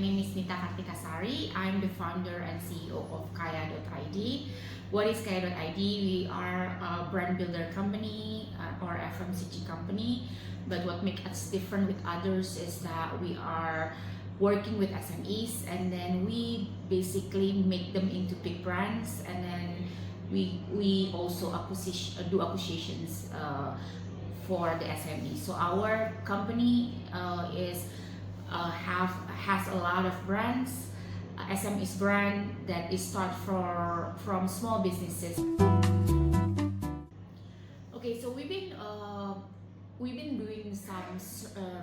name is Nita Kartikasari. I'm the founder and CEO of Kaya.id. What is Kaya.id? We are a brand builder company or FMCG company. But what makes us different with others is that we are working with SMEs, and then we basically make them into big brands, and then we also do acquisitions for the SMEs. So our company has a lot of brands, SMEs brand that is start from small businesses. Okay, so we've been doing some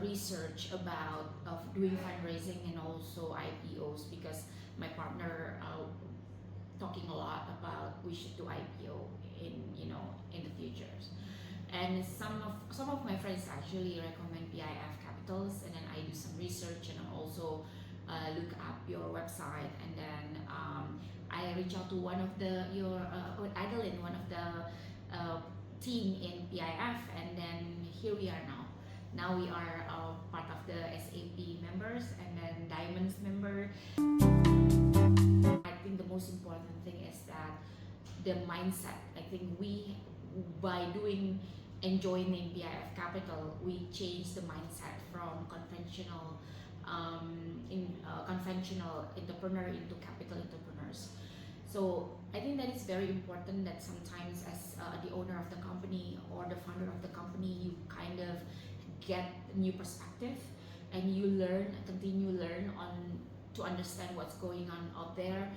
research about doing fundraising and also IPOs, because my partner talking a lot about we should do IPO in the future. And some of my friends actually recommend PIF Capitals, and then I do some research and I also look up your website, and then I reach out to one of Adeline, one of the team in PIF, and then here we are now. Now we are part of the SAP members and then Diamonds member. I think the most important thing is that the mindset. I think by joining PIF Capital, we change the mindset from conventional entrepreneur into capital entrepreneurs. So I think that it's very important that sometimes as the owner of the company or the founder of the company, you kind of get new perspective and you continue learn to understand what's going on out there,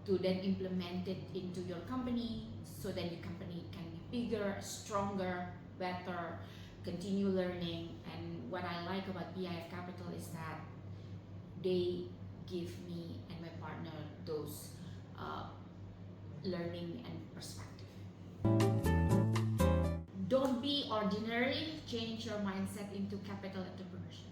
to then implement it into your company so that your company can be bigger, stronger, better, continue learning. And what I like about PIF Capital is that they give me and my partner those learning and perspective. Don't be ordinary, change your mindset into capital entrepreneurship.